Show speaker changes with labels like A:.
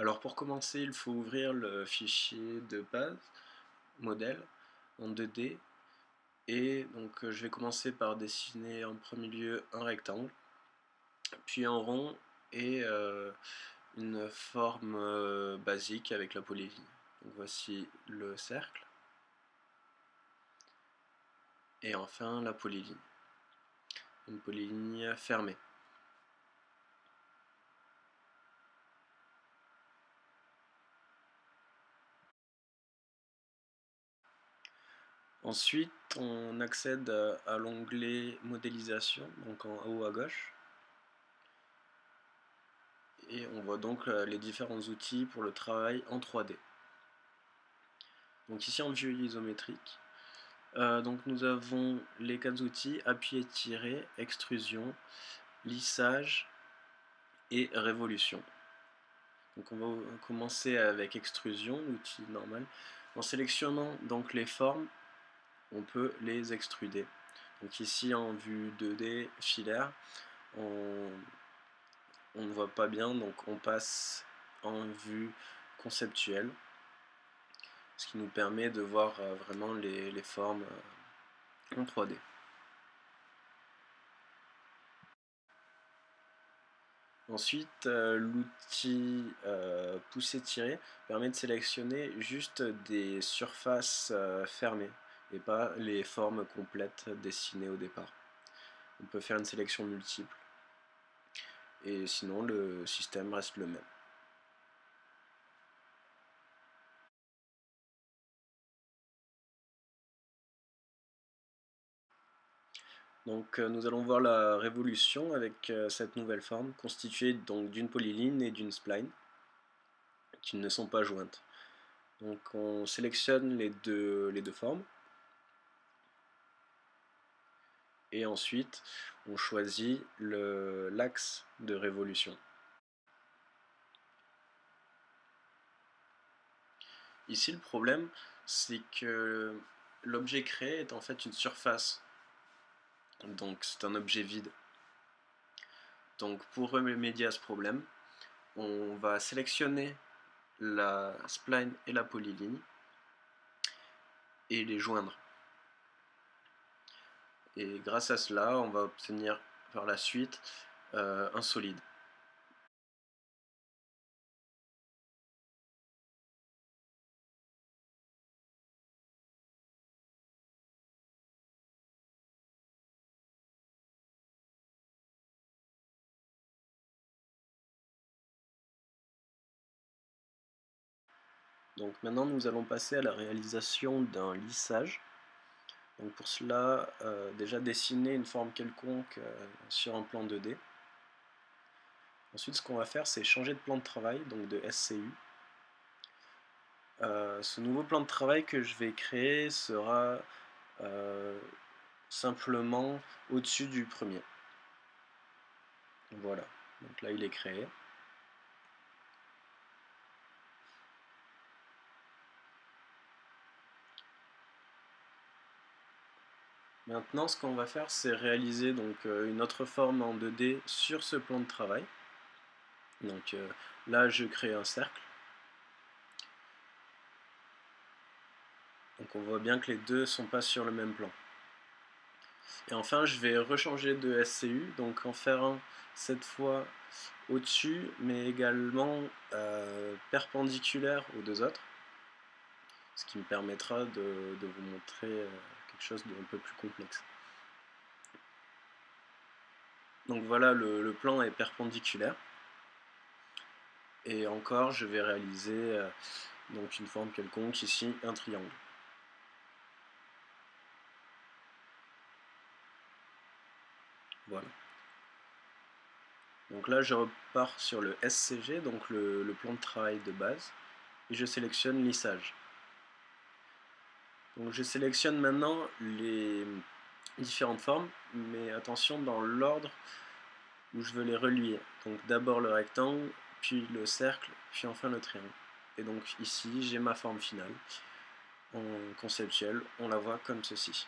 A: Alors pour commencer, il faut ouvrir le fichier de base, modèle, en 2D. Et donc je vais commencer par dessiner en premier lieu un rectangle, puis un rond et une forme basique avec la polyligne. Donc voici le cercle. Et enfin la polyligne. Une polyligne fermée. Ensuite, on accède à l'onglet modélisation, donc en haut à gauche. Et on voit donc les différents outils pour le travail en 3D. Donc ici en vue isométrique, donc nous avons les 4 outils: appui étiré, extrusion, lissage et révolution. Donc on va commencer avec extrusion, l'outil normal. En sélectionnant donc les formes, on peut les extruder. Donc ici en vue 2D filaire, on ne voit pas bien, donc on passe en vue conceptuelle, ce qui nous permet de voir vraiment les formes en 3D. Ensuite, l'outil pousser-tirer permet de sélectionner juste des surfaces fermées et pas les formes complètes dessinées au départ. On peut faire une sélection multiple et sinon le système reste le même. Donc nous allons voir la révolution avec cette nouvelle forme constituée donc d'une polyline et d'une spline qui ne sont pas jointes. Donc on sélectionne les deux formes et ensuite on choisit l'axe de révolution. Ici le problème c'est que l'objet créé est en fait une surface, donc c'est un objet vide. Donc pour remédier à ce problème, on va sélectionner la spline et la polyligne et les joindre. Et grâce à cela, on va obtenir par la suite un solide. Donc maintenant nous allons passer à la réalisation d'un lissage. Donc pour cela, déjà dessiner une forme quelconque sur un plan 2D. Ensuite ce qu'on va faire, c'est changer de plan de travail, donc de SCU. Ce nouveau plan de travail que je vais créer sera simplement au-dessus du premier. Voilà, donc là il est créé. Maintenant ce qu'on va faire, c'est réaliser donc une autre forme en 2D sur ce plan de travail. Donc là je crée un cercle. Donc on voit bien que les deux ne sont pas sur le même plan. Et enfin je vais rechanger de SCU, donc en faire un cette fois au-dessus, mais également perpendiculaire aux deux autres, ce qui me permettra de vous montrer quelque chose d'un peu plus complexe. Donc voilà, le plan est perpendiculaire. Et encore, je vais réaliser donc une forme quelconque, ici un triangle. Voilà. Donc là, je repars sur le SCG, donc le plan de travail de base, et je sélectionne lissage. Donc je sélectionne maintenant les différentes formes, mais attention dans l'ordre où je veux les relier. Donc d'abord le rectangle, puis le cercle, puis enfin le triangle. Et donc ici, j'ai ma forme finale. En conceptuel, on la voit comme ceci.